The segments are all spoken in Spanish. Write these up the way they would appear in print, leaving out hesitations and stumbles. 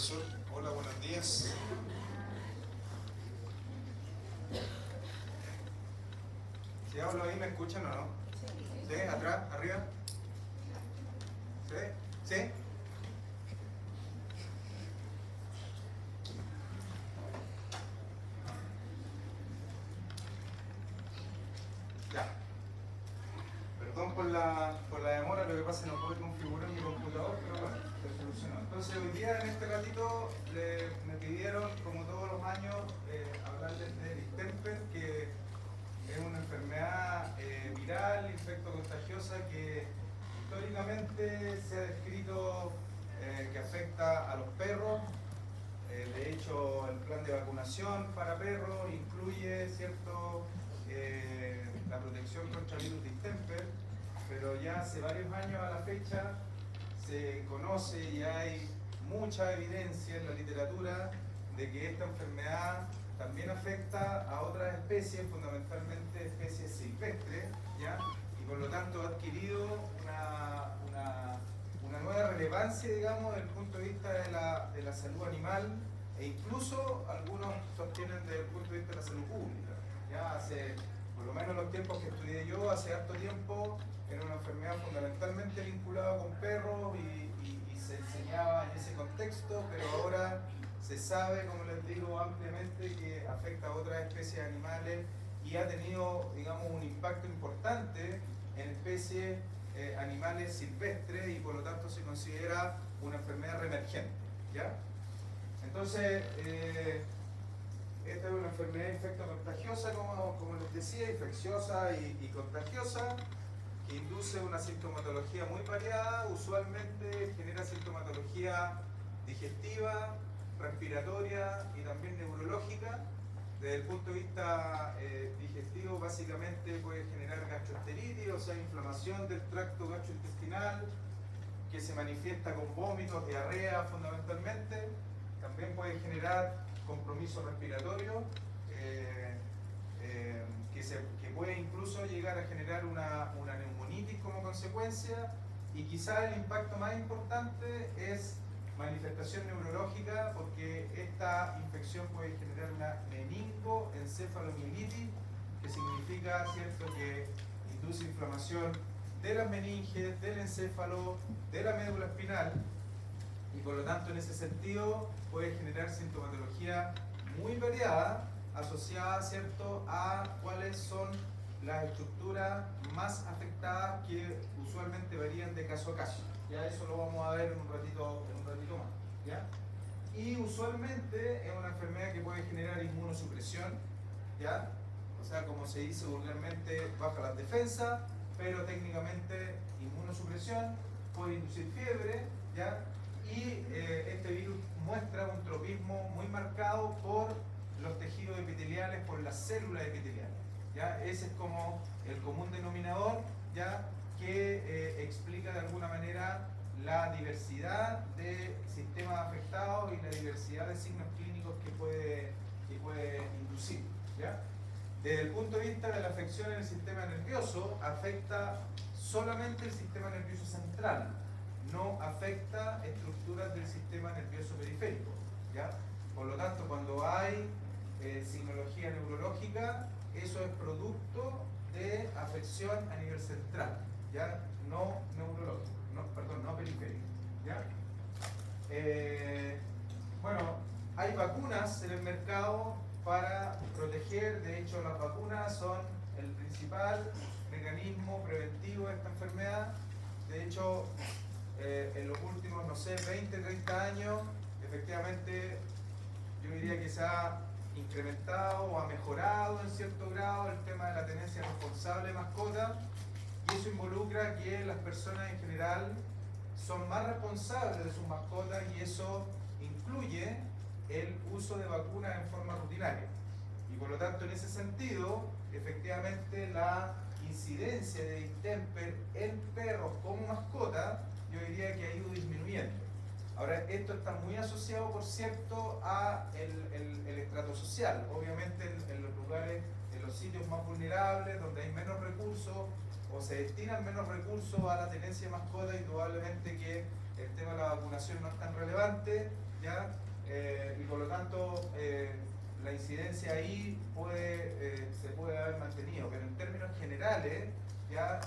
profesor. Hola, buenos días. Si hablo ahí, ¿me escuchan o no? ¿Sí? ¿Atrás? ¿Arriba? ¿Sí? ¿Sí? Ya. Perdón por la demora, lo que pasa es que no pude configurar mi computador, pero bueno, se solucionó. Entonces hoy día en este ratito me pidieron, como todos los años, hablarles del distemper, que es una enfermedad viral, infectocontagiosa, que históricamente se ha descrito que afecta a los perros. De hecho, el plan de vacunación para perros incluye, ¿cierto?, la protección contra el virus distemper, pero ya hace varios años a la fecha se conoce y hay mucha evidencia en la literatura de que esta enfermedad también afecta a otras especies, fundamentalmente especies silvestres, ¿ya? Y por lo tanto ha adquirido una nueva relevancia, digamos, desde el punto de vista de la salud animal, e incluso algunos sostienen desde el punto de vista de la salud pública. Ya hace, por lo menos los tiempos que estudié yo, hace harto tiempo, era una enfermedad fundamentalmente vinculada con perros y se enseñaba en ese contexto, pero ahora se sabe, como les digo, ampliamente que afecta a otras especies animales y ha tenido, digamos, un impacto importante en especies animales silvestres, y por lo tanto se considera una enfermedad reemergente, ¿ya? Entonces, esta es una enfermedad infectocontagiosa, como les decía, infecciosa y contagiosa, que induce una sintomatología muy variada. Usualmente genera sintomatología digestiva, respiratoria y también neurológica. Desde el punto de vista digestivo, básicamente puede generar gastroenteritis, o sea, inflamación del tracto gastrointestinal, que se manifiesta con vómitos, diarrea fundamentalmente. También puede generar compromiso respiratorio, que puede incluso llegar a generar una neumonitis como consecuencia, y quizá el impacto más importante es manifestación neurológica, porque esta infección puede generar una meningoencefalomielitis, que significa, ¿cierto?, que induce inflamación de las meninges, del encéfalo, de la médula espinal, y por lo tanto en ese sentido puede generar sintomatología muy variada, asociada, ¿cierto?, a cuáles son las estructuras más afectadas, que usualmente varían de caso a caso. Ya eso lo vamos a ver en un ratito más, ¿ya? Y usualmente es una enfermedad que puede generar inmunosupresión, ¿ya? O sea, como se dice vulgarmente, baja las defensas, pero técnicamente inmunosupresión, puede inducir fiebre, ¿ya? Y este virus muestra un tropismo muy marcado por los tejidos epiteliales, por las células epiteliales, ¿ya? Ese es como el común denominador, ¿ya?, que explica de alguna manera la diversidad de sistemas afectados y la diversidad de signos clínicos que puede inducir, ¿ya? Desde el punto de vista de la afección en el sistema nervioso, afecta solamente el sistema nervioso central, no afecta estructuras del sistema nervioso periférico, ¿ya? Por lo tanto, cuando hay signología neurológica, eso es producto de afección a nivel central, ¿ya? No neurológico, no periférico, ¿ya? Bueno, hay vacunas en el mercado para proteger. De hecho, las vacunas son el principal mecanismo preventivo de esta enfermedad. De hecho, en los últimos, no sé, 20, 30 años, efectivamente, yo diría que se ha incrementado o ha mejorado en cierto grado el tema de la tenencia responsable de mascotas, y eso involucra que las personas en general son más responsables de sus mascotas, y eso incluye el uso de vacunas en forma rutinaria. Y por lo tanto, en ese sentido, efectivamente la incidencia de distemper en perros como mascota, yo diría que ha ido disminuyendo. Ahora, esto está muy asociado, por cierto, a el estrato social. Obviamente en los lugares, en los sitios más vulnerables, donde hay menos recursos o se destinan menos recursos a la tenencia de mascotas, indudablemente que el tema de la vacunación vacunación no es tan relevante, ¿ya? Y por lo tanto la incidencia ahí se puede haber mantenido, pero en términos generales, ya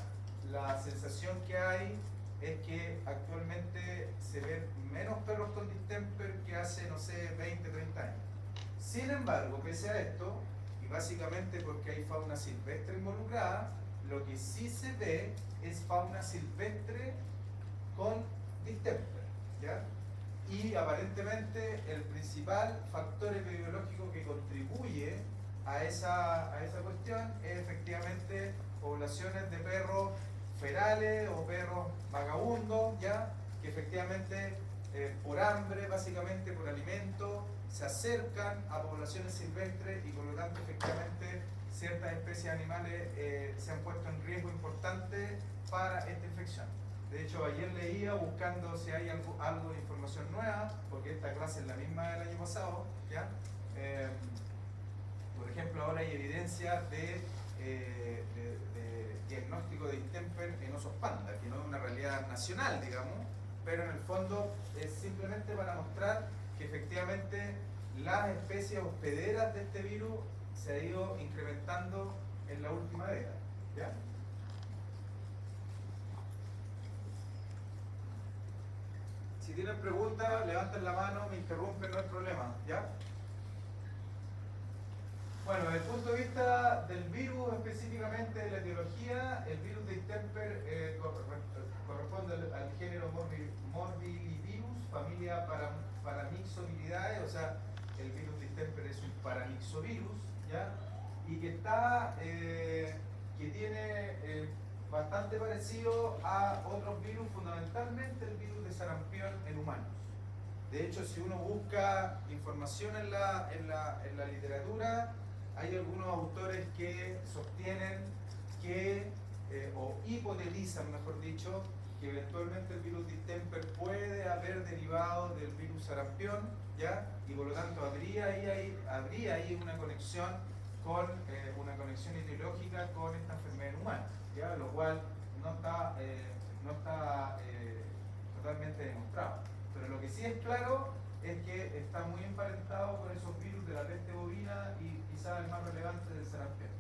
la sensación que hay es que actualmente se ven menos perros con distemper que hace, no sé, 20, 30 años. Sin embargo, pese a esto, y básicamente porque hay fauna silvestre involucrada, lo que sí se ve es fauna silvestre con distemper, ¿ya? Y aparentemente el principal factor epidemiológico que contribuye a esa cuestión es efectivamente poblaciones de perros ferales o perros vagabundos, ¿ya? Que efectivamente por hambre, básicamente por alimento, se acercan a poblaciones silvestres y por lo tanto efectivamente ciertas especies animales se han puesto en riesgo importante para esta infección. De hecho, ayer leía buscando si hay algo de información nueva, porque esta clase es la misma del año pasado, ¿ya? Por ejemplo, ahora hay evidencia de diagnóstico de distemper en osos panda, que no es una realidad nacional, digamos, pero en el fondo es simplemente para mostrar que efectivamente las especies hospederas de este virus se ha ido incrementando en la última década, ¿ya? Si tienen preguntas, levanten la mano, me interrumpen, no hay problema, ¿ya? Bueno, desde el punto de vista del virus, específicamente de la etiología, el virus de distemper corresponde al género Morbillivirus, familia Paramyxoviridae, o sea, el virus de distemper es un paramyxovirus, ¿ya? Y que que tiene bastante parecido a otros virus, fundamentalmente el virus de sarampión en humanos. De hecho, si uno busca información en la literatura, hay algunos autores que sostienen que, o hipotetizan, mejor dicho, que eventualmente el virus distemper puede haber derivado del virus sarampión, ¿ya? Y por lo tanto habría ahí una conexión etiológica con esta enfermedad en humanos, ¿ya? Lo cual no está totalmente demostrado. Pero lo que sí es claro es que está muy emparentado con esos virus de la peste bovina y quizás el más relevante del sarampión.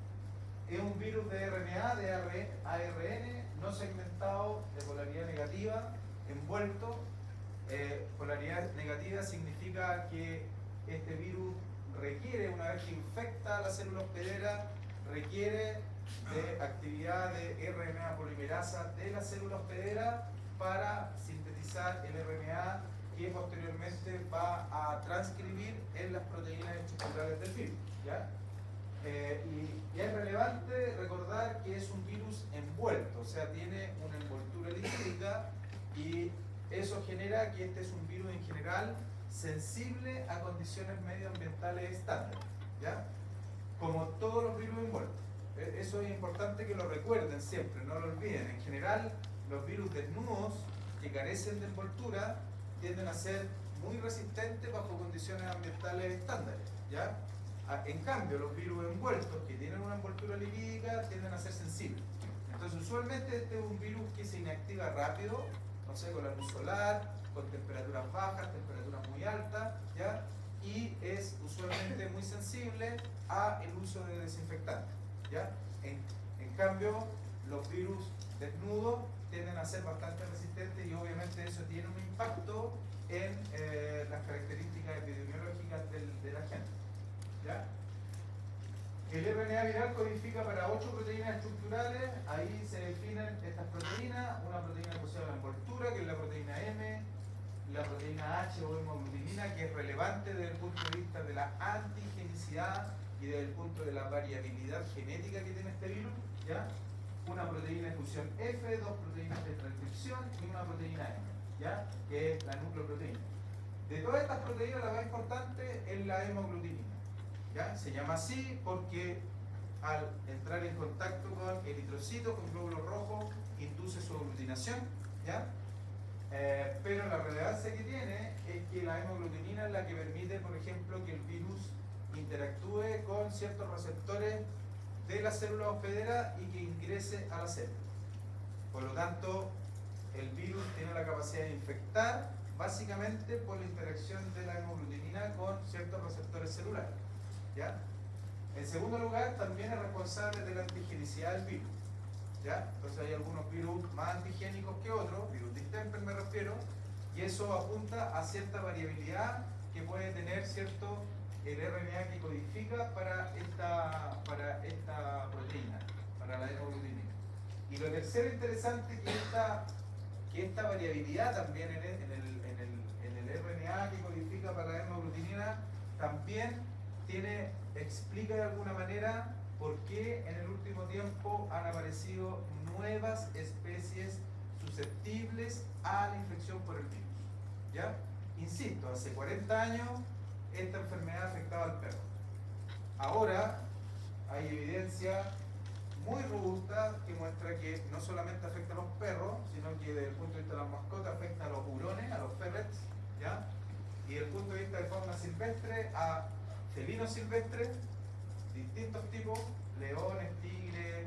Es un virus de RNA, de ARN, no segmentado, de polaridad negativa, envuelto. Polaridad negativa significa que este virus requiere, una vez que infecta a la célula hospedera, requiere de actividad de RNA polimerasa de la célula hospedera para sintetizar el RNA que posteriormente va a transcribir en las proteínas estructurales del virus, ¿ya? Y es relevante recordar que es un virus envuelto, o sea, tiene una envoltura lipídica y eso genera que este es un virus en general sensible a condiciones medioambientales estándar, ¿ya? Como todos los virus envueltos. Eso es importante que lo recuerden siempre, no lo olviden. En general, los virus desnudos que carecen de envoltura tienden a ser muy resistentes bajo condiciones ambientales estándares, ¿ya? En cambio, los virus envueltos que tienen una envoltura lipídica tienden a ser sensibles. Entonces, usualmente este es un virus que se inactiva rápido, no sé, con la luz solar, con temperaturas bajas, temperaturas muy altas, ¿ya? Y es usualmente muy sensible al uso de desinfectantes, ¿ya? En cambio, los virus desnudos tienden a ser bastante resistentes y obviamente eso tiene un impacto en las características epidemiológicas de la gente, ¿ya? El RNA viral codifica para 8 proteínas estructurales, ahí se definen estas proteínas, una proteína asociada a la envoltura, que es la proteína M, la proteína H o hemoglutinina, que es relevante desde el punto de vista de la antigenicidad y desde el punto de la variabilidad genética que tiene este virus, ¿ya? Una proteína de fusión F, 2 proteínas de transcripción y una proteína M, ¿ya? Que es la nucleoproteína. De todas estas proteínas, la más importante es la hemoglutinina, ¿ya? Se llama así porque al entrar en contacto con eritrocitos, con glóbulos rojos, induce su aglutinación, ¿ya? Pero la relevancia que tiene es que la hemoglutinina es la que permite, por ejemplo, que el virus interactúe con ciertos receptores de la célula hospedera y que ingrese a la célula. Por lo tanto, el virus tiene la capacidad de infectar básicamente por la interacción de la hemaglutinina con ciertos receptores celulares, ¿ya? En segundo lugar, también es responsable de la antigenicidad del virus, ¿ya? Entonces hay algunos virus más antigénicos que otros, virus distemper me refiero, y eso apunta a cierta variabilidad que puede tener cierto el RNA que codifica para esta proteína, para la hemaglutinina. Y lo tercero interesante que esta variabilidad también en el RNA que codifica para la hemaglutinina también explica de alguna manera por qué en el último tiempo han aparecido nuevas especies susceptibles a la infección por el virus. ¿Ya? Insisto, hace 40 años esta enfermedad afectaba al perro. Ahora hay evidencia muy robusta que muestra que no solamente afecta a los perros, sino que desde el punto de vista de las mascotas afecta a los hurones, a los ferrets, ¿ya? Y desde el punto de vista de fauna silvestre a felinos silvestres, distintos tipos, leones, tigres,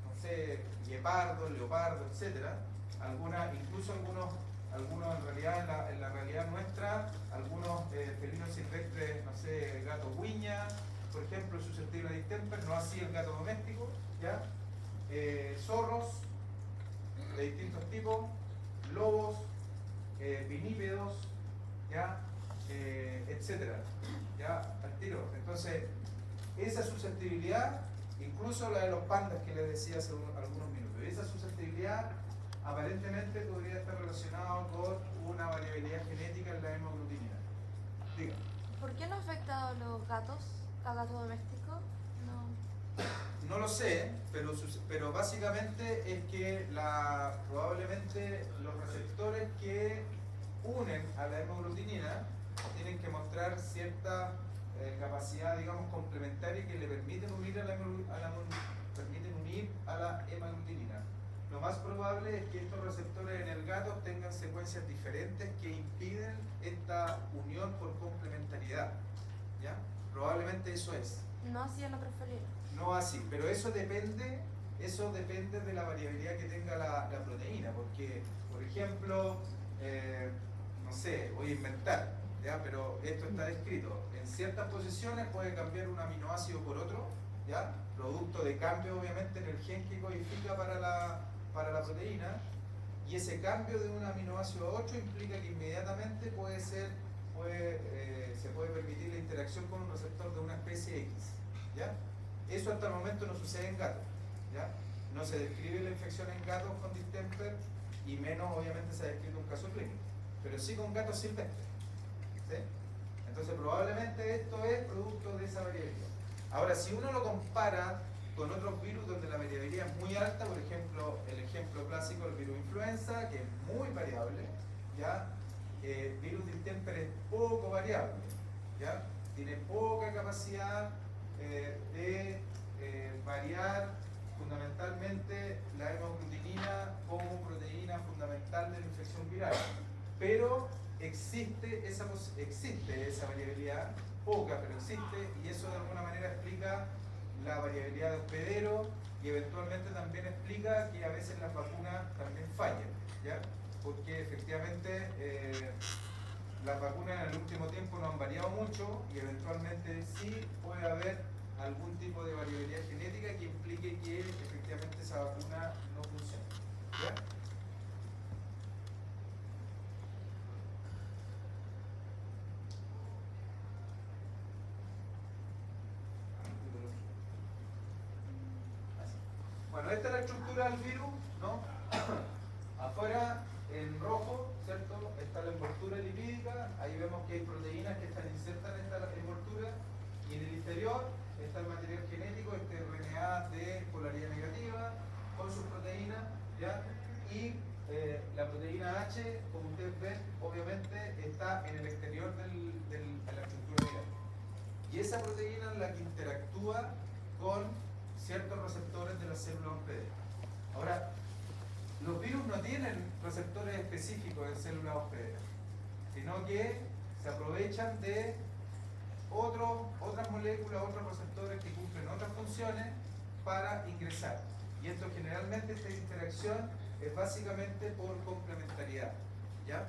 no sé, guepardos, leopardos, etcétera. Incluso algunos en realidad, en la realidad nuestra, algunos felinos silvestres, no sé, gato guiña, por ejemplo, susceptible a distemper, no así el gato doméstico, ¿ya? Zorros de distintos tipos, lobos, vinípedos, ¿ya? Etcétera, ¿ya? Al tiro. Entonces, esa susceptibilidad, incluso la de los pandas que les decía hace algunos minutos, esa susceptibilidad aparentemente podría estar relacionado con una variabilidad genética en la hemaglutinina. Diga. ¿Por qué no afecta a los gatos, a gatos domésticos? No lo sé, pero básicamente es que probablemente los receptores que unen a la hemaglutinina tienen que mostrar cierta capacidad, digamos, complementaria que le permiten unir a la hemaglutinina. Lo más probable es que estos receptores en el gato tengan secuencias diferentes que impiden esta unión por complementariedad, ¿ya? Probablemente eso es. No así en otros felinos. No así, pero eso depende de la variabilidad que tenga la proteína, porque, por ejemplo, no sé, voy a inventar, ¿ya? Pero esto está descrito. En ciertas posiciones puede cambiar un aminoácido por otro, ¿ya? Producto de cambio, obviamente, en el gen que codifica para la proteína, y ese cambio de un aminoácido a otro implica que inmediatamente se puede permitir la interacción con un receptor de una especie X, ¿ya? Eso hasta el momento no sucede en gatos, ¿ya? No se describe la infección en gatos con distemper y menos obviamente se ha descrito un caso clínico, pero sí con gatos silvestres, ¿sí? Entonces probablemente esto es producto de esa variabilidad. Ahora, si uno lo compara con otros virus donde la variabilidad es muy alta, por ejemplo, el ejemplo clásico del virus influenza, que es muy variable, ¿ya? Virus distemper es poco variable, ¿ya? Tiene poca capacidad de variar fundamentalmente la hemaglutinina como proteína fundamental de la infección viral, pero existe esa variabilidad, poca pero existe, y eso de alguna manera explica la variabilidad de hospedero y eventualmente también explica que a veces las vacunas también fallan, ¿ya? Porque efectivamente las vacunas en el último tiempo no han variado mucho y eventualmente sí puede haber algún tipo de variabilidad genética que implique que efectivamente esa vacuna no funcione, ¿ya? Bueno, esta es la estructura del virus, ¿no? Afuera, en rojo, ¿cierto? Está la envoltura lipídica, ahí vemos que hay proteínas que están insertas en esta envoltura, y en el interior está el material genético, este RNA de polaridad negativa, con sus proteínas, ¿ya? Y la proteína H, como ustedes ven, obviamente está en el exterior de la estructura viral. Y esa proteína es la que interactúa con ciertos receptores de las células hospederas. Ahora, los virus no tienen receptores específicos en células hospederas, sino que se aprovechan de otras moléculas, otros receptores que cumplen otras funciones para ingresar. Y esto generalmente, esta interacción es básicamente por complementariedad, ¿ya?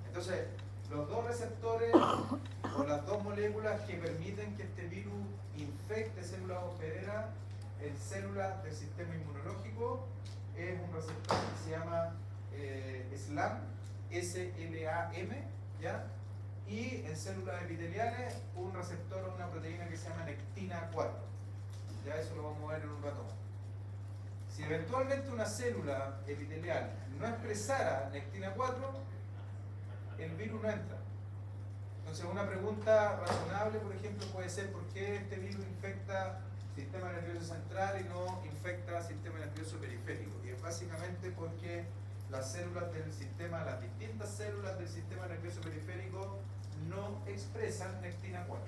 Entonces, los dos receptores o las dos moléculas que permiten que este virus infecte células hospederas en células del sistema inmunológico es un receptor que se llama SLAM, S-L-A-M, ¿ya? Y en células epiteliales un receptor o una proteína que se llama nectina 4. Ya eso lo vamos a ver en un rato más. Si eventualmente una célula epitelial no expresara nectina 4, el virus no entra. Entonces una pregunta razonable, por ejemplo, puede ser ¿por qué este virus infecta sistema nervioso central y no infecta sistema nervioso periférico? Y es básicamente porque las células del sistema, las distintas células del sistema nervioso periférico no expresan nectina 4,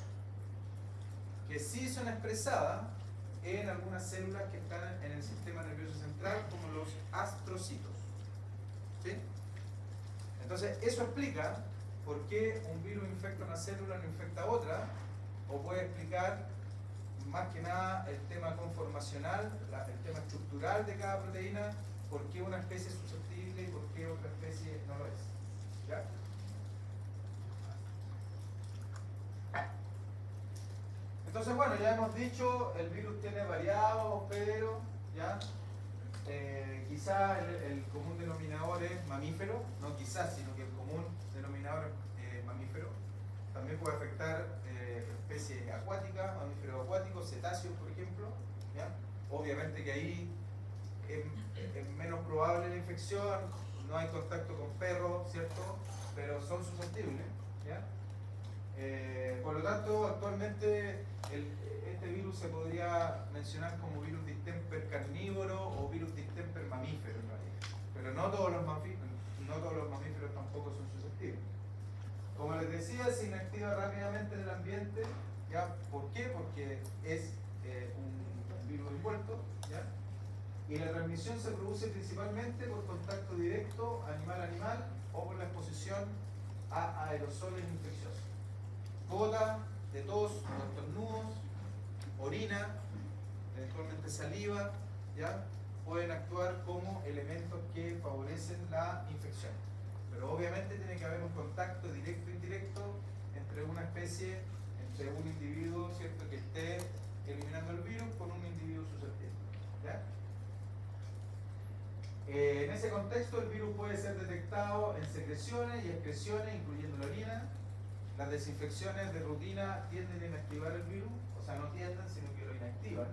que sí son expresadas en algunas células que están en el sistema nervioso central, como los astrocitos. ¿Sí? Entonces, eso explica por qué un virus infecta una célula y no infecta otra, o puede explicar más que nada el tema conformacional, el tema estructural de cada proteína, por qué una especie es susceptible y por qué otra especie no lo es. ¿Ya? Entonces, bueno, ya hemos dicho, el virus tiene variados hospederos, ¿ya? Quizá el común denominador es mamífero, no quizás, sino que el común denominador es mamífero. También puede afectar especies acuáticas, mamíferos acuáticos, cetáceos, por ejemplo, ¿ya? Obviamente que ahí es menos probable la infección, no hay contacto con perros, ¿cierto? Pero son susceptibles, ¿ya? Por lo tanto, actualmente este virus se podría mencionar como virus distemper carnívoro o virus distemper mamífero en realidad. Pero no todos los mamíferos tampoco son susceptibles. Como les decía, se inactiva rápidamente en el ambiente, ¿ya? ¿Por qué? Porque es un virus envuelto, ¿ya? Y la transmisión se produce principalmente por contacto directo animal-animal o por la exposición a aerosoles infecciosos. Gota de tos, estornudos, orina, eventualmente saliva, ¿ya? Pueden actuar como elementos que favorecen la infección. Pero obviamente tiene que haber un contacto directo e indirecto entre una especie, entre un individuo, ¿cierto?, que esté eliminando el virus con un individuo susceptible, ¿ya? En ese contexto el virus puede ser detectado en secreciones y excreciones, incluyendo la orina. Las desinfecciones de rutina tienden a inactivar el virus, o sea, no tienden, sino que lo inactivan,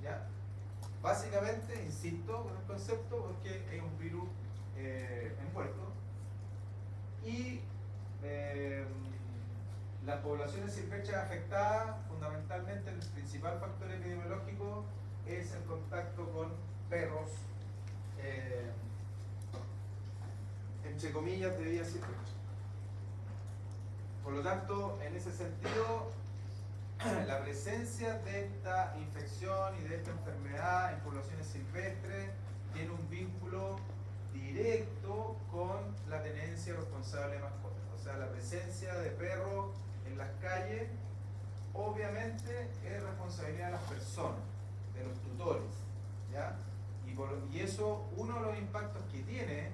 ¿ya? Básicamente, insisto con el concepto, porque es un virus envuelto. Y las poblaciones silvestres afectadas, fundamentalmente el principal factor epidemiológico es el contacto con perros, entre comillas, de vida silvestre. Por lo tanto, en ese sentido, la presencia de esta infección y de esta enfermedad en poblaciones silvestres tiene un vínculo directo con la tenencia responsable de mascotas. O sea, la presencia de perros en las calles obviamente es responsabilidad de las personas, de los tutores, ¿ya? Y eso, uno de los impactos que tiene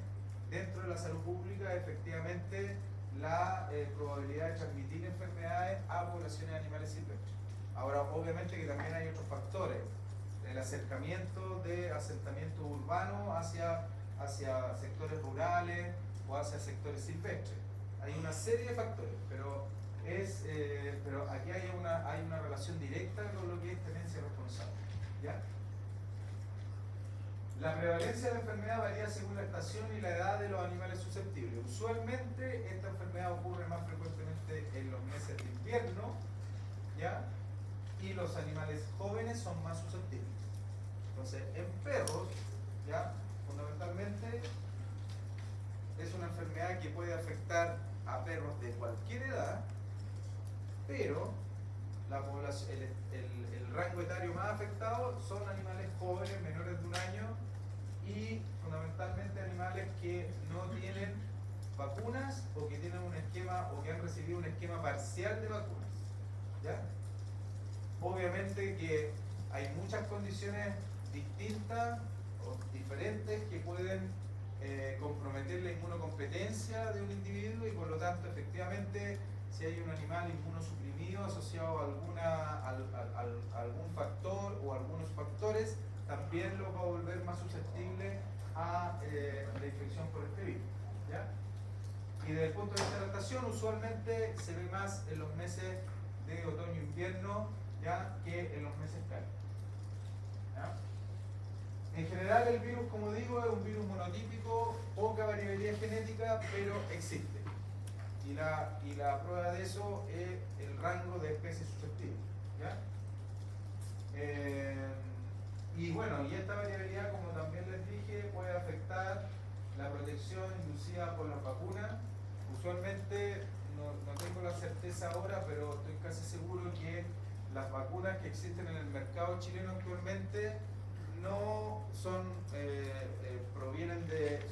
dentro de la salud pública, efectivamente, la probabilidad de transmitir enfermedades a poblaciones de animales silvestres. Ahora, obviamente que también hay otros factores, el acercamiento de asentamientos urbanos hacia sectores rurales o hacia sectores silvestres. Hay una serie de factores, pero aquí hay una relación directa con lo que es tenencia responsable, ¿ya? La prevalencia de la enfermedad varía según la estación y la edad de los animales susceptibles. Usualmente esta enfermedad ocurre más frecuentemente en los meses de invierno, ¿ya? Y los animales jóvenes son más susceptibles. Entonces, en perros, ¿ya?, fundamentalmente es una enfermedad que puede afectar a perros de cualquier edad, pero la población, el rango etario más afectado son animales jóvenes, menores de un año, y fundamentalmente animales que no tienen vacunas o que tienen un esquema o que han recibido un esquema parcial de vacunas, ¿ya? Obviamente que hay muchas condiciones distintas o diferentes que pueden comprometer la inmunocompetencia de un individuo y por lo tanto efectivamente si hay un animal inmunosuprimido asociado a, algún factor o algunos factores, también lo va a volver más susceptible a la infección por este virus, ¿ya? Y desde el punto de vista de la adaptación, usualmente se ve más en los meses de otoño-invierno, ¿ya?, que en los meses cálidos, ¿ya? En general el virus, como digo, es un virus monotípico, poca variabilidad genética, pero existe. Y la prueba de eso es el rango de especies susceptibles, ¿ya? Y bueno, y esta variabilidad, como también les dije, puede afectar la protección inducida por las vacunas. Usualmente, no tengo la certeza ahora, pero estoy casi seguro que las vacunas que existen en el mercado chileno actualmente no son,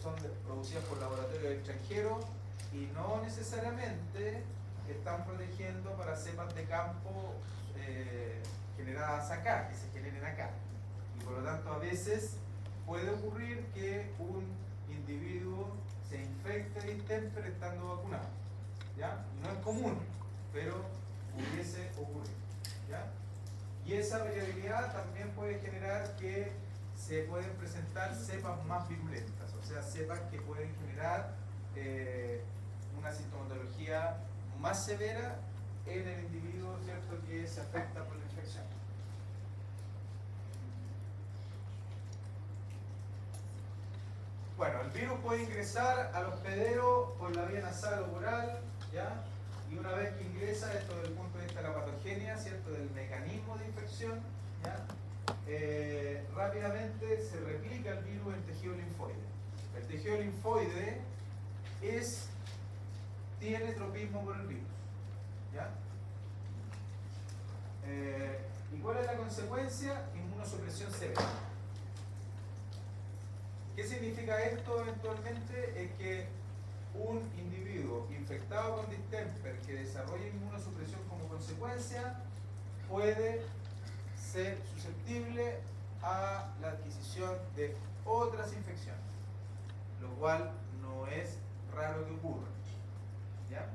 son producidas por laboratorios extranjeros y no necesariamente están protegiendo para cepas de campo generadas acá, que se generen acá. Y por lo tanto a veces puede ocurrir que un individuo se infecte de distemper estando vacunado, ¿ya? No es común, pero pudiese ocurrir, ¿ya? Y esa variabilidad también puede generar que se pueden presentar cepas más virulentas, o sea, cepas que pueden generar una sintomatología más severa en el individuo, ¿cierto?, que se afecta por la infección. Bueno, el virus puede ingresar al hospedero por la vía nasal o oral, ¿ya? Y una vez que ingresa, esto desde el punto de vista de la patogenia, ¿cierto?, del mecanismo de infección, ¿ya?, rápidamente se replica el virus en tejido linfoide. El tejido linfoide tiene tropismo por el virus, ¿ya? ¿Y cuál es la consecuencia? Inmunosupresión severa. ¿Qué significa esto eventualmente? Es que un individuo infectado con distemper que desarrolla inmunosupresión como consecuencia puede ser susceptible a la adquisición de otras infecciones, lo cual no es raro que ocurra, ¿ya?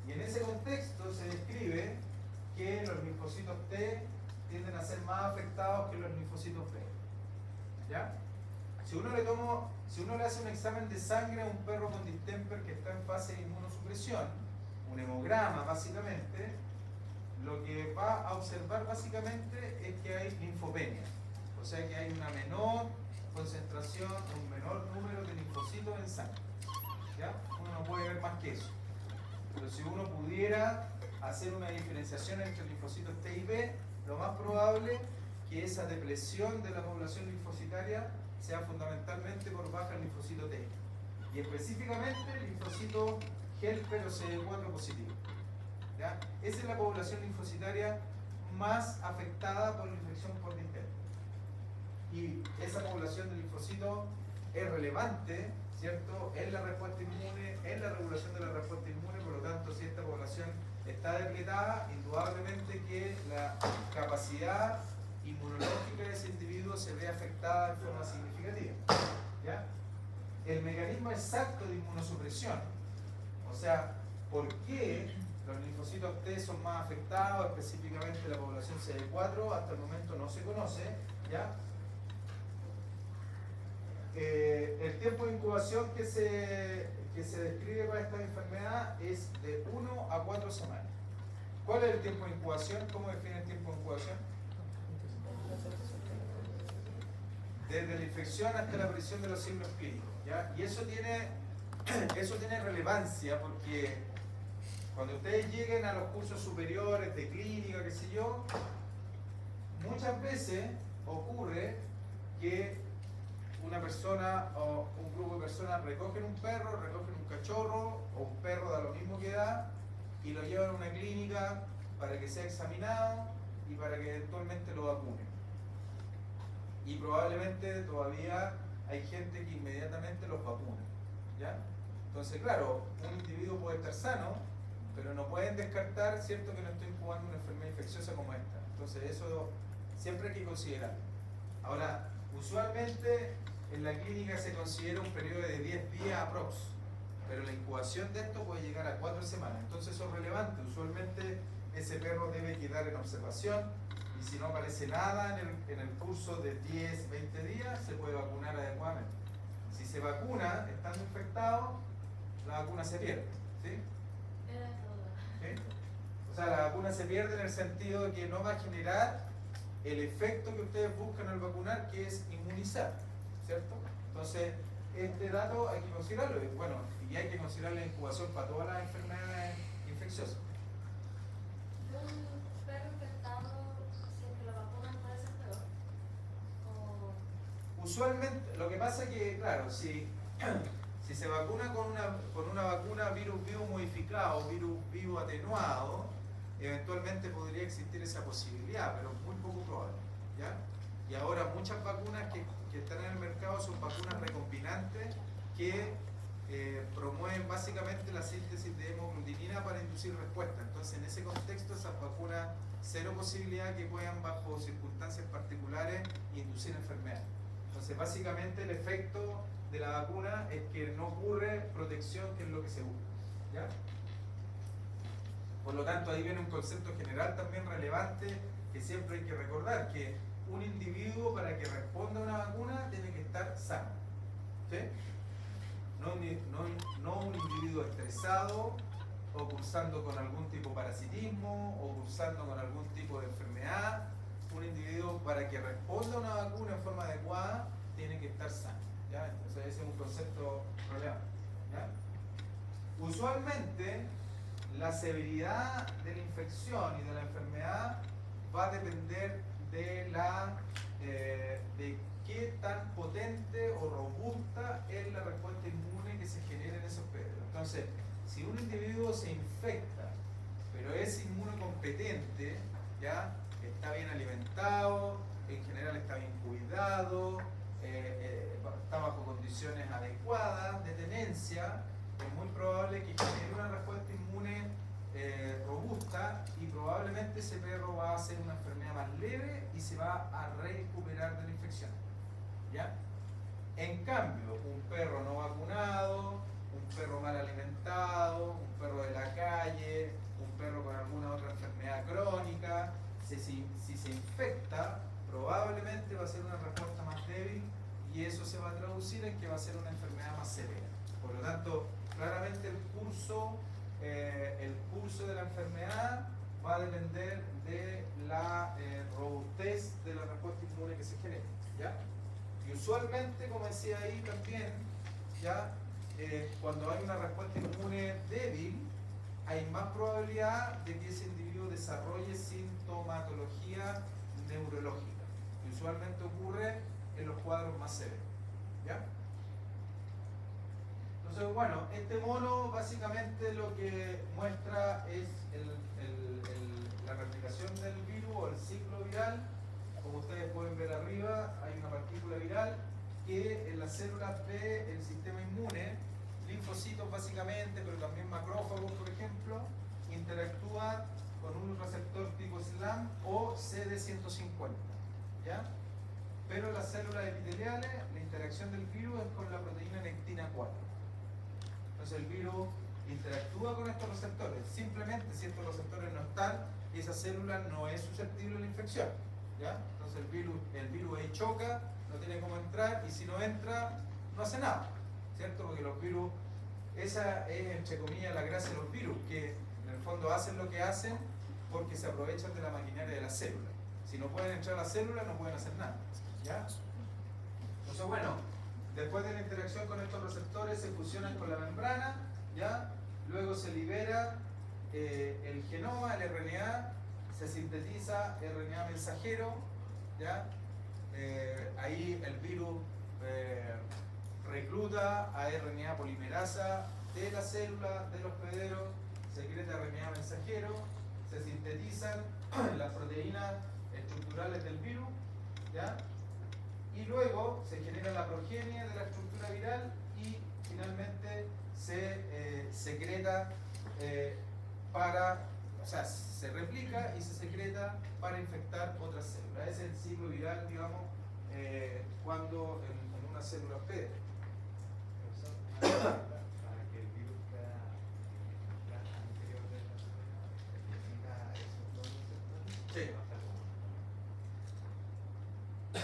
Y en ese contexto se describe que los linfocitos T tienden a ser más afectados que los linfocitos B, ¿ya? Si uno le hace un examen de sangre a un perro con distemper que está en fase de inmunosupresión, un hemograma básicamente, lo que va a observar básicamente es que hay linfopenia, o sea que hay una menor concentración, un menor número de linfocitos en sangre, ¿ya? Uno no puede ver más que eso, pero si uno pudiera hacer una diferenciación entre linfocitos T y B, lo más probable que esa depresión de la población linfocitaria sea fundamentalmente por baja el linfocito T y específicamente el linfocito helper o CD4 positivo, ¿ya? Esa es la población linfocitaria más afectada por la infección por distemper y esa población de linfocitos es relevante, ¿cierto?, en la respuesta inmune, en la regulación de la respuesta inmune. Por lo tanto, si esta población está depletada, indudablemente que la capacidad inmunológica de ese individuo se ve afectada de forma significativa, ¿ya? El mecanismo exacto de inmunosupresión, o sea, ¿por qué los linfocitos T son más afectados, específicamente la población CD4? Hasta el momento no se conoce, ¿ya? El tiempo de incubación que se describe para esta enfermedad es de 1 a 4 semanas. ¿Cuál es el tiempo de incubación? ¿Cómo define el tiempo de incubación? Desde la infección hasta la aparición de los signos clínicos, ¿ya? Y eso tiene relevancia porque cuando ustedes lleguen a los cursos superiores de clínica, qué sé yo, muchas veces ocurre que una persona o un grupo de personas recogen un perro, recogen un cachorro o un perro de lo mismo que da y lo llevan a una clínica para que sea examinado y para que eventualmente lo vacunen. Y probablemente todavía hay gente que inmediatamente los vacuna, ¿ya? Entonces, claro, un individuo puede estar sano, pero no pueden descartar, ¿cierto?, que no estoy incubando una enfermedad infecciosa como esta. Entonces, eso siempre hay que considerarlo. Ahora, usualmente en la clínica se considera un periodo de 10 días aprox, pero la incubación de esto puede llegar a 4 semanas. Entonces eso es relevante. Usualmente ese perro debe quedar en observación y si no aparece nada en el curso de 10, 20 días, se puede vacunar adecuadamente. Si se vacuna estando infectado, la vacuna se pierde. ¿Sí? ¿Sí? O sea, la vacuna se pierde en el sentido de que no va a generar el efecto que ustedes buscan al vacunar, que es inmunizar, ¿cierto? Entonces, este dato hay que considerarlo. Bueno, y hay que considerar la incubación para todas las enfermedades infecciosas. ¿Un perro infectado, si es que lo vacunan, puede ser peor? ¿O Usualmente, lo que pasa es que, claro, si se vacuna con una vacuna virus vivo modificado, virus vivo atenuado, eventualmente podría existir esa posibilidad, pero es muy poco probable, ¿ya? Y ahora muchas vacunas que están en el mercado son vacunas recombinantes que promueven básicamente la síntesis de hemoglutinina para inducir respuesta. Entonces, en ese contexto, esas vacunas, cero posibilidad que puedan, bajo circunstancias particulares, inducir enfermedad. Entonces, básicamente el efecto de la vacuna es que no ocurre protección, que es lo que se busca, ¿ya? Por lo tanto, ahí viene un concepto general también relevante que siempre hay que recordar, que un individuo, para que responda a una vacuna, tiene que estar sano, ¿sí? No un individuo estresado o cursando con algún tipo de parasitismo o cursando con algún tipo de enfermedad. Un individuo, para que responda a una vacuna en forma adecuada, tiene que estar sano, ¿ya? Entonces ese es un concepto relevante, ¿ya? Usualmente la severidad de la infección y de la enfermedad va a depender de de qué tan potente o robusta es la respuesta inmune que se genera en esos perros. Entonces, si un individuo se infecta, pero es inmunocompetente, ¿ya? Está bien alimentado, en general está bien cuidado, está bajo condiciones adecuadas de tenencia, es muy probable que genere una respuesta inmune robusta y probablemente ese perro va a hacer una enfermedad más leve y se va a recuperar de la infección, ¿ya? En cambio, un perro no vacunado, un perro mal alimentado, un perro de la calle, un perro con alguna otra enfermedad crónica, si se infecta, probablemente va a ser una respuesta más débil y eso se va a traducir en que va a ser una enfermedad más severa. Por lo tanto, claramente el curso de la enfermedad va a depender de la robustez de la respuesta inmune que se genere, ¿ya? Y usualmente, como decía ahí también, ¿ya? Cuando hay una respuesta inmune débil, hay más probabilidad de que ese individuo desarrolle sintomatología neurológica, que usualmente ocurre en los cuadros más severos, ¿ya? Entonces, bueno, este mono básicamente lo que muestra es la replicación del virus o el ciclo viral. Como ustedes pueden ver arriba, hay una partícula viral que en las células ve el sistema inmune, linfocitos básicamente, pero también macrófagos, por ejemplo, interactúa con un receptor tipo SLAM o CD150, ¿ya? Pero en las células epiteliales, la interacción del virus es con la proteína nectina 4. Entonces el virus interactúa con estos receptores. Simplemente, si estos receptores no están, esa célula no es susceptible a la infección, ¿ya? Entonces el virus ahí choca, no tiene cómo entrar, y si no entra, no hace nada, ¿cierto? Porque los virus, esa es, entre comillas, la gracia de los virus, que en el fondo hacen lo que hacen porque se aprovechan de la maquinaria de la célula. Si no pueden entrar a la célula, no pueden hacer nada, ¿ya? Entonces, bueno, después de la interacción con estos receptores se fusionan con la membrana, ¿ya? Luego se libera el genoma, el RNA, se sintetiza RNA mensajero, ¿ya? Ahí el virus recluta a RNA polimerasa de la célula de los hospederos, secreta RNA mensajero, se sintetizan las proteínas estructurales del virus, ¿ya? Y luego se genera la progenie de la estructura viral y finalmente se secreta se replica y se secreta para infectar otras células. Ese es el ciclo viral, digamos, cuando en una una célula hospedera. Para que el virus pueda entrar al interior de la célula, necesita esos dos receptores. Sí. O sea, como-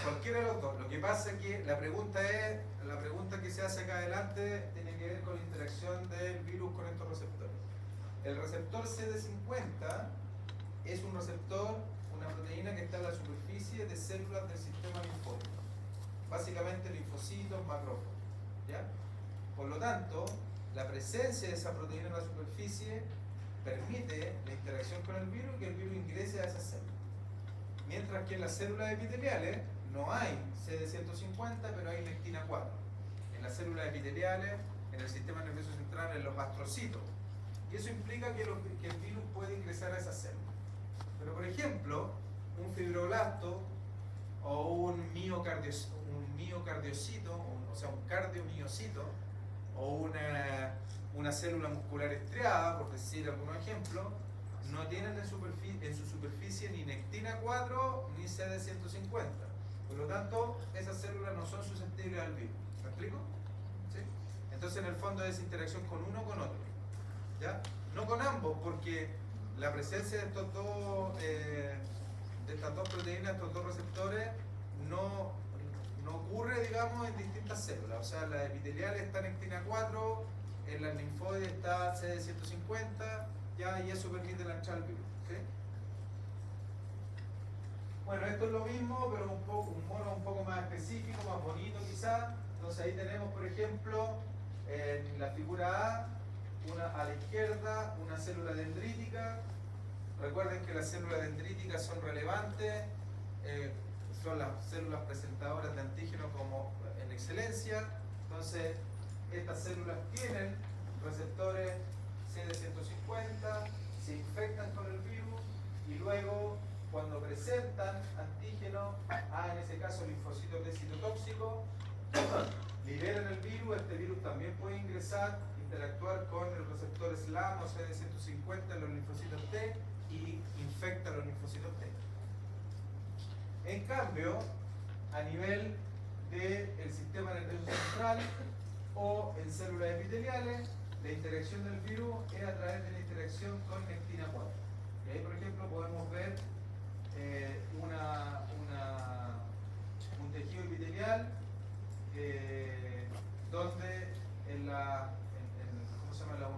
Cualquiera de los dos. Lo que pasa es que la pregunta que se hace acá adelante tiene que ver con la interacción del virus con estos receptores. El receptor CD50 es un receptor, una proteína que está en la superficie de células del sistema linfótico. Básicamente linfocitos, macrófagos. ¿Ya? Por lo tanto, la presencia de esa proteína en la superficie permite la interacción con el virus y que el virus ingrese a esas células. Mientras que en las células epiteliales no hay CD150, pero hay nectina 4. En las células epiteliales, en el sistema nervioso central, en los astrocitos. Y eso implica que el virus puede ingresar a esas células. Pero por ejemplo, un fibroblasto o un miocardiocito, o sea, un cardiomiocito, o una célula muscular estriada, por decir algunos ejemplos, no tienen en su superficie ni nectina 4 ni CD150. Por lo tanto, esas células no son susceptibles al virus. ¿Me explico? ¿Sí? Entonces, en el fondo es interacción con uno o con otro. ¿Ya? No con ambos, porque la presencia de estas dos proteínas, estos dos receptores, no ocurre, digamos, en distintas células. O sea, en las epiteliales está nectina 4, en las linfoides está CD150, ya, y eso permite la entrada al virus. ¿Sí? Bueno, esto es lo mismo, pero un mono un poco más específico, más bonito quizás. Entonces ahí tenemos, por ejemplo, en la figura A, a la izquierda, una célula dendrítica. Recuerden que las células dendríticas son relevantes, son las células presentadoras de antígenos como en excelencia. Entonces, estas células tienen receptores CD150, se infectan con el virus y luego, cuando presentan antígenos, en ese caso linfocitos de citotóxico, liberan el virus. Este virus también puede ingresar, interactuar con el receptor SLAM o CD150 en los linfocitos T y infecta los linfocitos T. En cambio, a nivel del sistema nervioso central o en células epiteliales, la interacción del virus es a través de la interacción con nectina 4. Y ahí, por ejemplo, podemos ver un tejido epitelial donde en las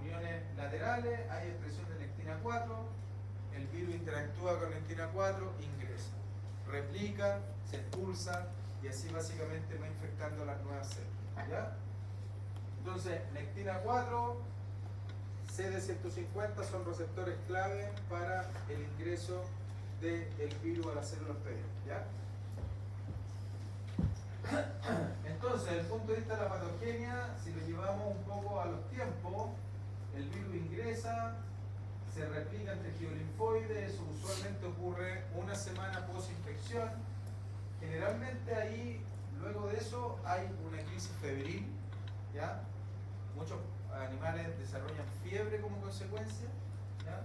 uniones laterales hay expresión de nectina 4, el virus interactúa con nectina 4, ingresa, replica, se expulsa y así básicamente va infectando las nuevas células. ¿Ya? Entonces, nectina 4, CD150 son receptores clave para el ingreso del virus a las células hospederas. ¿Ya? Entonces, desde el punto de vista de la patogenia, si lo llevamos un poco a los tiempos, el virus ingresa, se replica en tejido linfoide, eso usualmente ocurre una semana post-infección. Generalmente ahí, luego de eso, hay una crisis febril, ¿ya? Muchos animales desarrollan fiebre como consecuencia, ¿ya?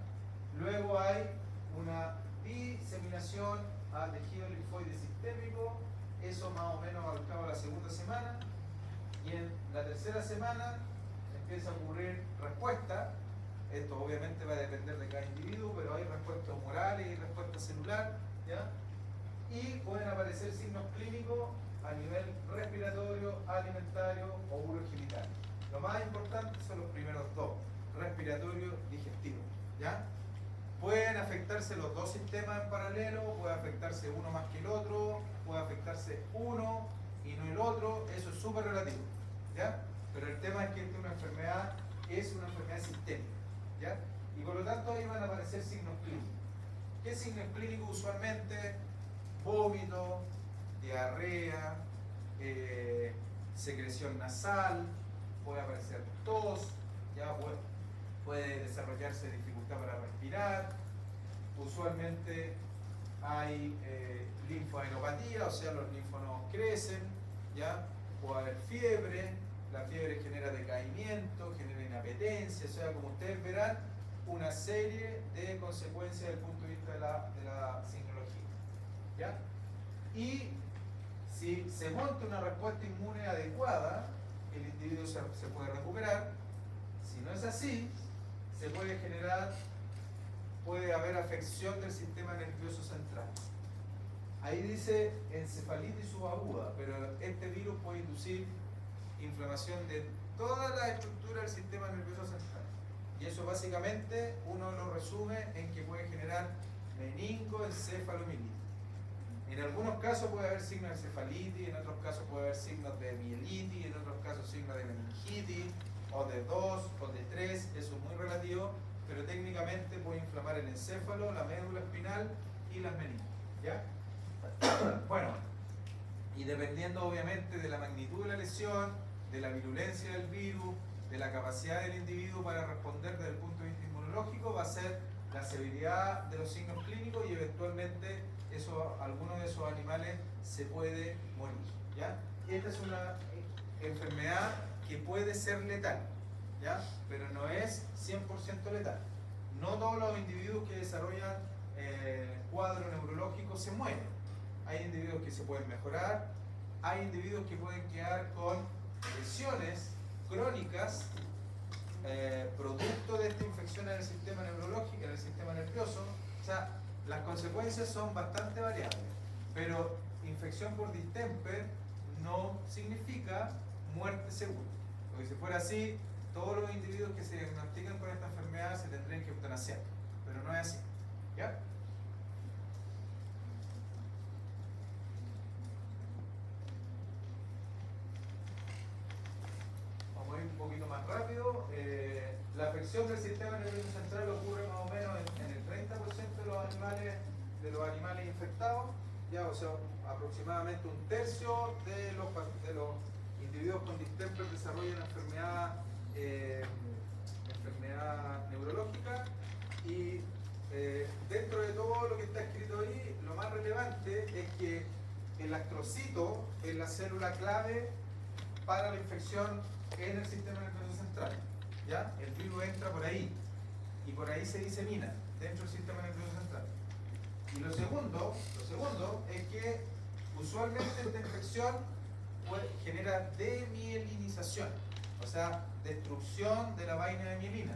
Luego hay una diseminación a tejido linfoide sistémico, eso más o menos al cabo de la segunda semana, y en la tercera semana empieza a ocurrir respuesta. Esto obviamente va a depender de cada individuo, pero hay respuestas humorales y respuesta celular, ¿ya? Y pueden aparecer signos clínicos a nivel respiratorio, alimentario o urogenital. Lo más importante son los primeros dos, respiratorio, digestivo, ¿ya? Pueden afectarse los dos sistemas en paralelo, puede afectarse uno más que el otro, puede afectarse uno y no el otro, eso es súper relativo, ¿ya? Pero el tema es que esta es una enfermedad sistémica, ¿ya? Y por lo tanto ahí van a aparecer signos clínicos. ¿Qué signos clínicos usualmente? Vómito, diarrea, secreción nasal, puede aparecer tos, ya puede desarrollarse dificultad para respirar, usualmente hay linfoadenopatía, o sea, los linfonodos crecen, ya puede haber fiebre, la fiebre genera decaimiento, genera inapetencia, o sea, como ustedes verán, una serie de consecuencias desde el punto de vista de la signología, ¿ya? Y Si se monta una respuesta inmune adecuada, el individuo se puede recuperar. Si no es así, se puede generar, puede haber afección del sistema nervioso central. Ahí dice encefalitis subaguda, pero este virus puede inducir inflamación de toda la estructura del sistema nervioso central. Y eso básicamente uno lo resume en que puede generar meningoencefalomielitis. En algunos casos puede haber signos de encefalitis, en otros casos puede haber signos de mielitis, en otros casos signos de meningitis, o de 2, o de 3, eso es muy relativo, pero técnicamente puede inflamar el encéfalo, la médula espinal y las meninges. ¿Ya? Bueno, y dependiendo obviamente de la magnitud de la lesión, de la virulencia del virus, de la capacidad del individuo para responder desde el punto de vista inmunológico, va a ser la severidad de los signos clínicos y eventualmente alguno de esos animales se puede morir. ¿Ya? Esta es una enfermedad que puede ser letal, ¿ya? Pero no es 100% letal. No todos los individuos que desarrollan cuadro neurológico se mueren. Hay individuos que se pueden mejorar, hay individuos que pueden quedar con lesiones crónicas producto de esta infección en el sistema neurológico, en el sistema nervioso. O sea, las consecuencias son bastante variables, pero infección por distemper no significa muerte segura. Porque si fuera así, todos los individuos que se diagnostican con esta enfermedad se tendrían que eutanasiar, pero no es así. ¿Ya? Vamos a ir un poquito más rápido. La afección del sistema nervioso central ocurre más o menos en el 30% de los animales infectados, ya, o sea, aproximadamente un tercio de los individuos con distemper desarrollan enfermedad neurológica. Y dentro de todo lo que está escrito ahí, lo más relevante es que el astrocito es la célula clave para la infección en el sistema nervioso central. ¿Ya? El virus entra por ahí y por ahí se disemina dentro del sistema nervioso central. Y lo segundo es que usualmente esta infección genera demielinización, o sea, destrucción de la vaina de mielina.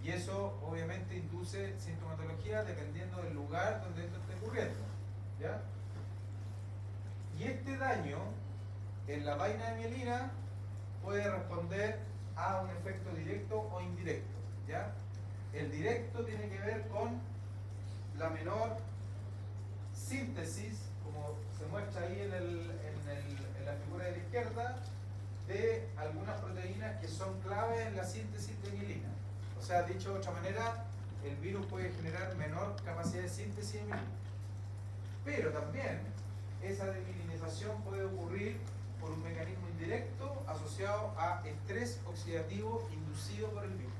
Y eso obviamente induce sintomatología dependiendo del lugar donde esto esté ocurriendo. ¿Ya? Y este daño en la vaina de mielina puede responder a un efecto directo o indirecto. ¿Ya? El directo tiene que ver con la menor síntesis, como se muestra ahí en la figura de la izquierda, de algunas proteínas que son claves en la síntesis de mielina. O sea, dicho de otra manera, el virus puede generar menor capacidad de síntesis de mielina. Pero también esa demilinización puede ocurrir por un mecanismo indirecto asociado a estrés oxidativo inducido por el virus.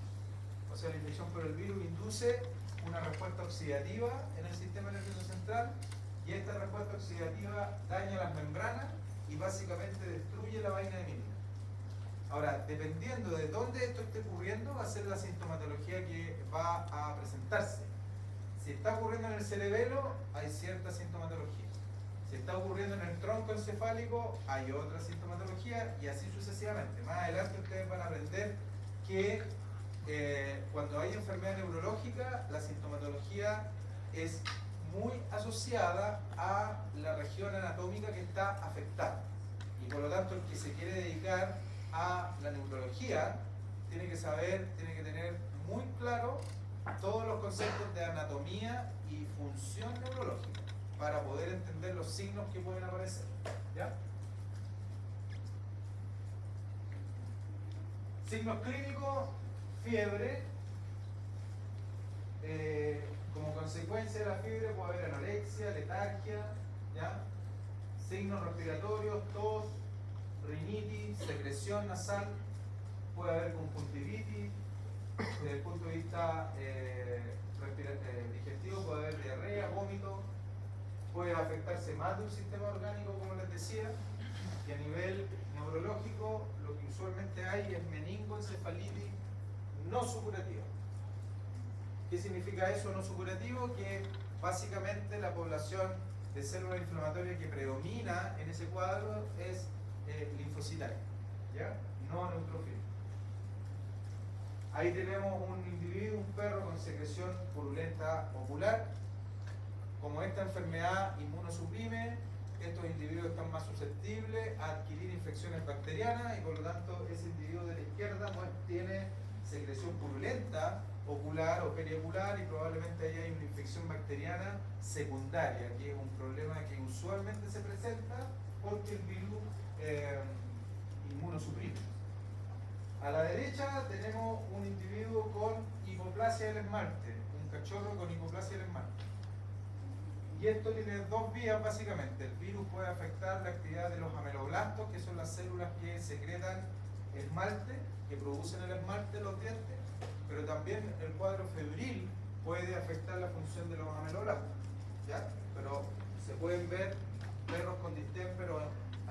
O sea, la infección por el virus induce una respuesta oxidativa en el sistema nervioso central y esta respuesta oxidativa daña las membranas y básicamente destruye la vaina de mielina. Ahora, dependiendo de dónde esto esté ocurriendo, va a ser la sintomatología que va a presentarse. Si está ocurriendo en el cerebelo, hay cierta sintomatología. Si está ocurriendo en el tronco encefálico, hay otra sintomatología y así sucesivamente. Más adelante ustedes van a aprender que cuando hay enfermedad neurológica, la sintomatología es muy asociada a la región anatómica que está afectada. Y por lo tanto, el que se quiere dedicar a la neurología tiene que saber, tiene que tener muy claro todos los conceptos de anatomía y función neurológica para poder entender los signos que pueden aparecer. ¿Ya? Signos clínicos: fiebre. Como consecuencia de la fiebre puede haber anorexia, letargia, ¿ya? Signos respiratorios: tos, rinitis, secreción nasal, puede haber conjuntivitis. Desde el punto de vista digestivo puede haber diarrea, vómito, puede afectarse más de un sistema orgánico, como les decía, y a nivel neurológico lo que usualmente hay es meningoencefalitis no supurativa. ¿Qué significa eso no supurativo? Que básicamente la población de célula inflamatoria que predomina en ese cuadro es linfocitaria, ¿ya? No neutrofílica. Ahí tenemos un individuo, un perro con secreción purulenta ocular. Como esta enfermedad inmunosuprime, estos individuos están más susceptibles a adquirir infecciones bacterianas y por lo tanto ese individuo de la izquierda tiene secreción purulenta ocular o periocular y probablemente ahí hay una infección bacteriana secundaria, que es un problema que usualmente se presenta porque el virus inmunosuprime. A la derecha tenemos un individuo con hipoplasia del esmalte, un cachorro con hipoplasia del esmalte. Y esto tiene dos vías básicamente. El virus puede afectar la actividad de los ameloblastos, que son las células que secretan esmalte, que producen el esmalte de los dientes, pero también el cuadro febril puede afectar la función de los ameloblastos, ¿ya? Pero se pueden ver perros con distemper o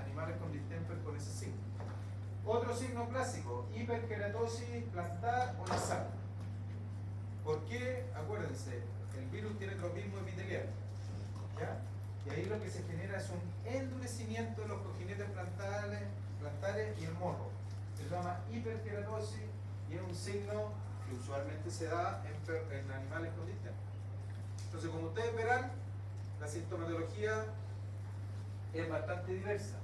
animales con distemper con ese signo. Otro signo clásico, hiperkeratosis plantar o nasal. ¿Por qué? Acuérdense, el virus tiene tropismo epitelial, ¿ya? Y ahí lo que se genera es un endurecimiento de los cojinetes plantares y el morro. Se llama hiperkeratosis y es un signo que usualmente se da en animales con distemper. Entonces, como ustedes verán, la sintomatología es bastante diversa.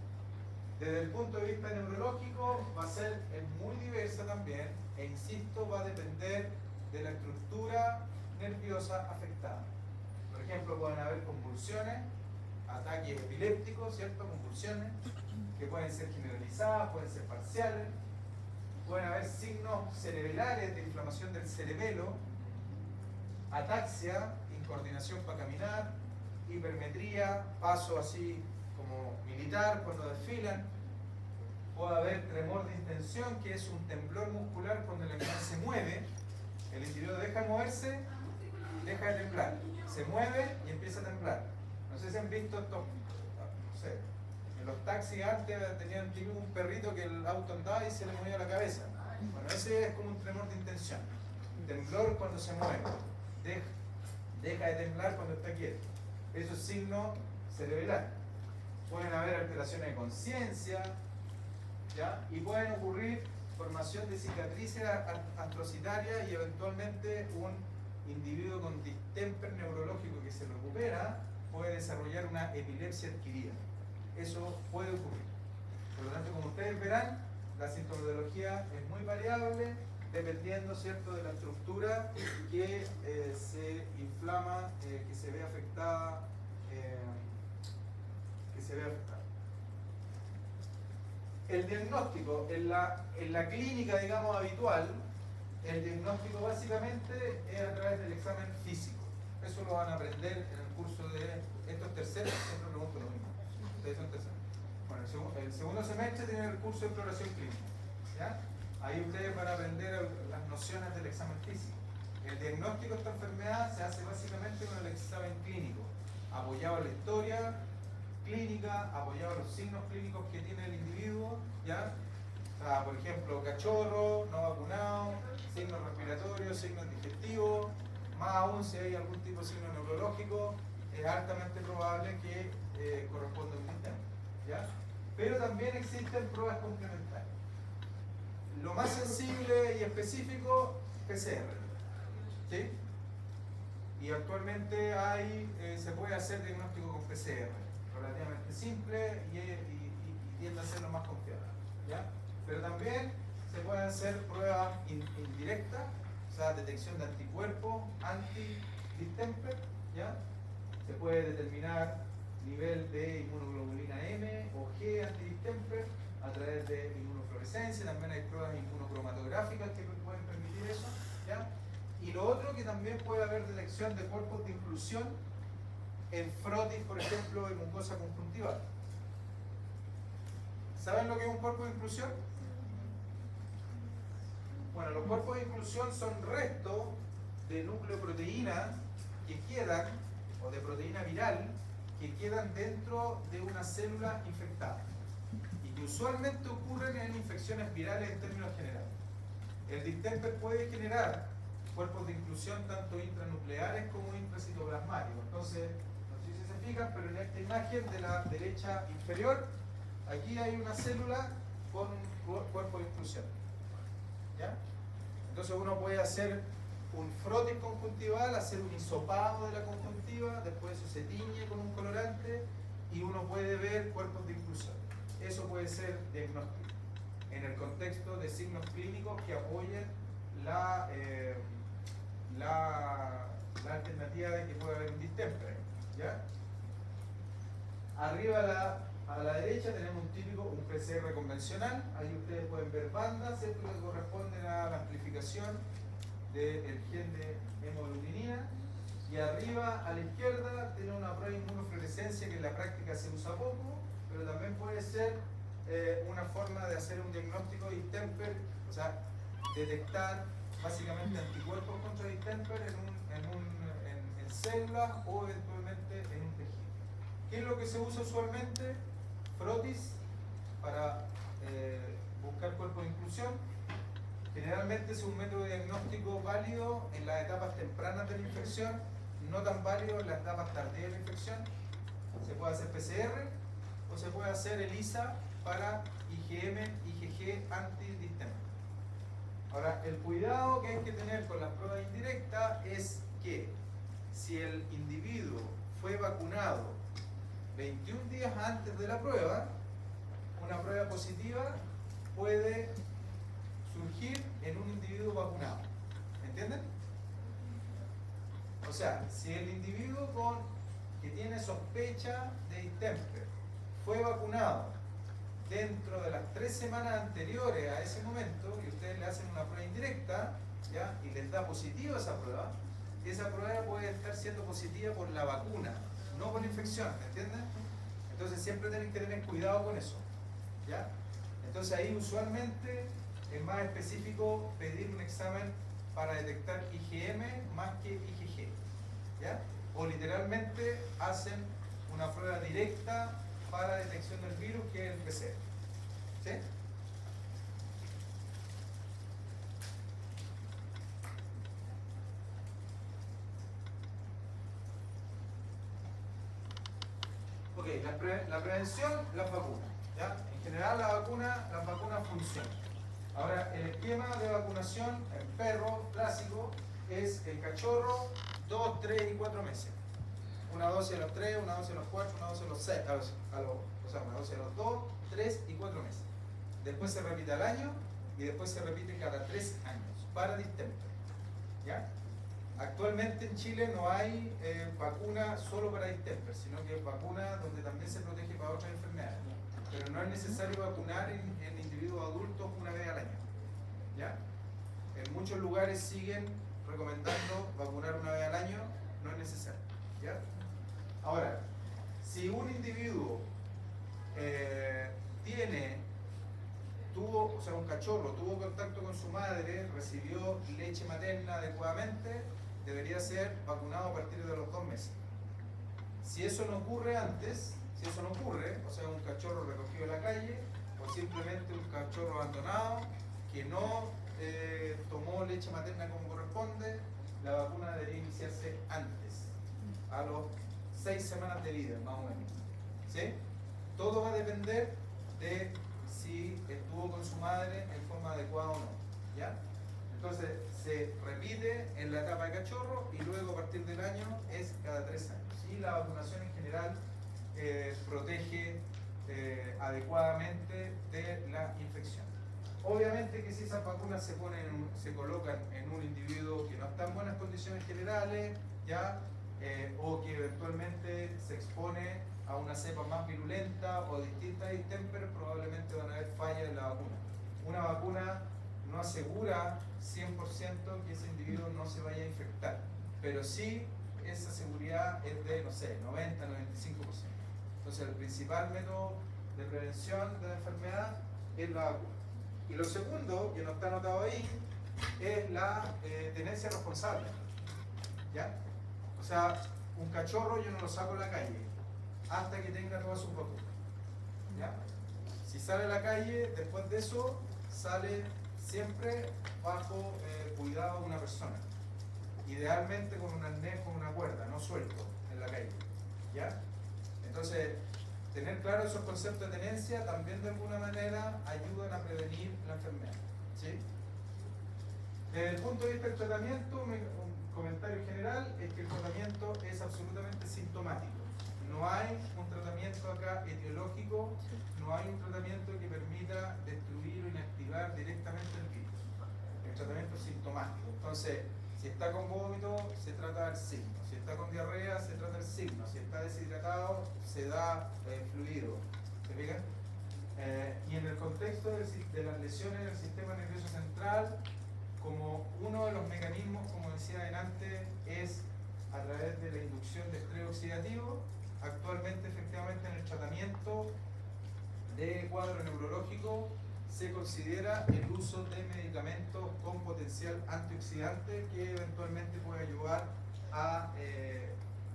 Desde el punto de vista neurológico es muy diversa también, e insisto, va a depender de la estructura nerviosa afectada. Por ejemplo, pueden haber convulsiones, ataques epilépticos, ¿cierto? Convulsiones, que pueden ser generalizadas, pueden ser parciales, pueden haber signos cerebrales de inflamación del cerebelo, ataxia, incoordinación para caminar, hipermetría, paso así como militar cuando desfilan. Puede haber tremor de intención, que es un temblor muscular cuando el animal se mueve, el individuo deja de moverse, deja de temblar, se mueve y empieza a temblar. No sé si han visto esto, no sé, en los taxis antes tenían un perrito que el auto andaba y se le movía la cabeza. Bueno, ese es como un tremor de intención. Temblor cuando se mueve, deja de temblar cuando está quieto. Eso es signo cerebral. Pueden haber alteraciones de conciencia, ¿ya? Y pueden ocurrir formación de cicatrices antrocitarias y eventualmente un individuo con distemper neurológico que se recupera puede desarrollar una epilepsia adquirida. Eso puede ocurrir. Por lo tanto, como ustedes verán, la sintomatología es muy variable dependiendo, ¿cierto?, de la estructura que se inflama, que se ve afectada. El diagnóstico, en la clínica, digamos, habitual, el diagnóstico básicamente es a través del examen físico. Eso lo van a aprender en el curso de estos terceros, siempre pregunto lo mismo. Ustedes son terceros. Bueno, el segundo semestre tienen el curso de exploración clínica, ¿ya? Ahí ustedes van a aprender las nociones del examen físico. El diagnóstico de esta enfermedad se hace básicamente con el examen clínico, apoyado en la historia clínica, apoyado en los signos clínicos que tiene el individuo, ¿ya? Por ejemplo, cachorro, no vacunado, signos respiratorios, signos digestivos, más aún si hay algún tipo de signo neurológico, es altamente probable que corresponda a un distemper, ¿ya? Pero también existen pruebas complementarias. Lo más sensible y específico, PCR, ¿sí? Y actualmente se puede hacer diagnóstico con PCR, relativamente simple y tiende a ser lo más confiable, ¿ya? Pero también se pueden hacer pruebas indirectas, o sea, detección de anticuerpos anti-distemper, ¿ya? Se puede determinar nivel de inmunoglobulina M o G anti-distemper a través de inmunofluorescencia. También hay pruebas inmunocromatográficas que pueden permitir eso, ¿ya? Y lo otro, que también puede haber detección de cuerpos de inclusión en frotis, por ejemplo, de mucosa conjuntival. ¿Saben lo que es un cuerpo de inclusión? Bueno, los cuerpos de inclusión son restos de nucleoproteína que quedan, o de proteína viral, que quedan dentro de una célula infectada y que usualmente ocurren en infecciones virales en términos generales. El distemper puede generar cuerpos de inclusión tanto intranucleares como intracitoplasmáticos. Entonces, no sé si se fijan, pero en esta imagen de la derecha inferior, aquí hay una célula con un cuerpo de inclusión. ¿Ya? Entonces uno puede hacer un frotis conjuntival, hacer un hisopado de la conjuntiva, después eso se tiñe con un colorante y uno puede ver cuerpos de inclusión. Eso puede ser diagnóstico en el contexto de signos clínicos que apoyen la alternativa de que pueda haber un distemper. ¿Ya? Arriba a la derecha tenemos un PCR convencional. Ahí ustedes pueden ver bandas, esto que corresponden a la amplificación del gen de hemoglobinina. Y arriba a la izquierda tenemos una prueba de inmunofluorescencia que en la práctica se usa poco, pero también puede ser una forma de hacer un diagnóstico de distemper, o sea, detectar básicamente anticuerpos contra distemper en células o eventualmente en un tejido. ¿Qué es lo que se usa usualmente? Frotis para buscar cuerpos de inclusión. Generalmente es un método de diagnóstico válido en las etapas tempranas de la infección, no tan válido en las etapas tardías de la infección. Se puede hacer PCR o se puede hacer ELISA para IgM, IgG antidistemper. Ahora, el cuidado que hay que tener con las pruebas indirectas es que si el individuo fue vacunado 21 días antes de la prueba, una prueba positiva puede surgir en un individuo vacunado. ¿Entienden? O sea, si el individuo que tiene sospecha de distemper fue vacunado dentro de las 3 semanas anteriores a ese momento, y ustedes le hacen una prueba indirecta, ¿ya? Y les da positiva esa prueba puede estar siendo positiva por la vacuna, no por la infección, ¿me entienden? Entonces siempre tienen que tener cuidado con eso, ¿ya? Entonces ahí usualmente es más específico pedir un examen para detectar IgM más que IgG, ¿ya? O literalmente hacen una prueba directa para detección del virus, que es el PCR. ¿Sí? Ok, la prevención, las vacunas. ¿Ya? En general las vacunas funcionan. Ahora, el esquema de vacunación en perro clásico es el cachorro 2, 3 y 4 meses. Una dosis a los 3, una dosis a los 4, una dosis a los 6, o sea, una dosis a los 2, 3 y 4 meses. Después se repite al año y después se repite cada 3 años para distemper. ¿Ya? Actualmente en Chile no hay vacuna solo para distemper, sino que es vacuna donde también se protege para otras enfermedades. Pero no es necesario vacunar en individuos adultos una vez al año. ¿Ya? En muchos lugares siguen recomendando vacunar una vez al año, no es necesario. ¿Ya? Ahora, si un individuo o sea, un cachorro tuvo contacto con su madre, recibió leche materna adecuadamente, debería ser vacunado a partir de los 2 meses. Si eso no ocurre antes, o sea, un cachorro recogido en la calle, o simplemente un cachorro abandonado que no tomó leche materna como corresponde, la vacuna debería iniciarse antes, a los 6 semanas de vida, más o menos. ¿Sí? Todo va a depender de si estuvo con su madre en forma adecuada o no. ¿Ya? Entonces, se repite en la etapa de cachorro y luego a partir del año es cada 3 años. Y la vacunación en general protege adecuadamente de la infección. Obviamente que si esas vacunas se colocan en un individuo que no está en buenas condiciones generales, ¿ya? O que eventualmente se expone a una cepa más virulenta o distinta de distemper, probablemente van a haber fallas en la vacuna. Una vacuna no asegura 100% que ese individuo no se vaya a infectar, pero sí esa seguridad es de, no sé, 90-95%. Entonces el principal método de prevención de la enfermedad es la vacuna. Y lo segundo, que no está anotado ahí, es la tenencia responsable. ¿Ya? O sea, un cachorro yo no lo saco a la calle hasta que tenga todas sus vacunas. ¿Ya? Si sale a la calle, después de eso, sale siempre bajo cuidado de una persona. Idealmente con un arnés, con una cuerda, no suelto en la calle. ¿Ya? Entonces, tener claro esos conceptos de tenencia también de alguna manera ayudan a prevenir la enfermedad. ¿Sí? Desde el punto de vista del tratamiento, un comentario general es que el tratamiento es absolutamente sintomático. No hay un tratamiento acá etiológico, no hay un tratamiento que permita destruir o inactivar directamente el virus. El tratamiento es sintomático. Entonces, si está con vómito, se trata del signo. Si está con diarrea, se trata del signo. Si está deshidratado, se da fluido. ¿Se fijan? Y en el contexto de las lesiones del sistema nervioso central, como uno de los mecanismos, como decía adelante, es a través de la inducción de estrés oxidativo. Actualmente, efectivamente, en el tratamiento de cuadro neurológico se considera el uso de medicamentos con potencial antioxidante que eventualmente puede ayudar a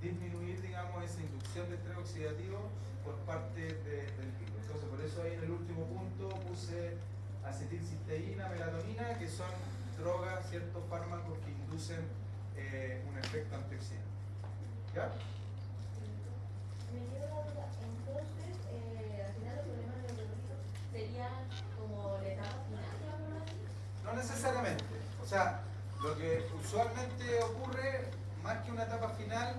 disminuir, digamos, esa inducción de estrés oxidativo por parte del virus. Entonces, por eso ahí en el último punto puse acetilcisteína, melatonina, que son drogas, ciertos fármacos que inducen un efecto antioxidante. ¿Ya? Me queda una duda. Entonces, al final los problemas neurológicos serían como la etapa final, digamos así. No necesariamente. O sea, lo que usualmente ocurre, más que una etapa final,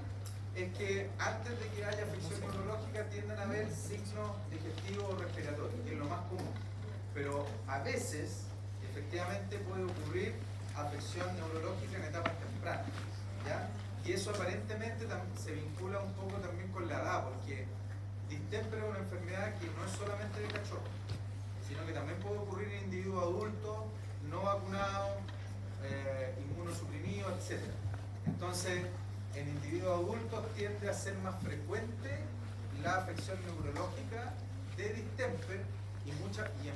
es que antes de que haya afección neurológica tienden a haber signos digestivos o respiratorios, que es lo más común. Pero a veces, efectivamente, puede ocurrir afección neurológica en etapas tempranas, ¿ya? Y eso aparentemente se vincula un poco también con la edad, porque distemper es una enfermedad que no es solamente de cachorro, sino que también puede ocurrir en individuos adultos, no vacunados, inmunosuprimidos, etc. Entonces, en individuos adultos tiende a ser más frecuente la afección neurológica de distemper y en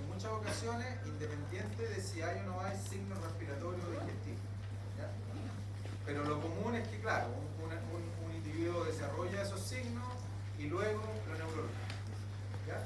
muchas ocasiones, independiente de si hay o no hay signos respiratorios o digestivos. ¿Ya? Pero lo común es que, claro, un individuo desarrolla esos signos y luego lo neurológico. ¿Ya?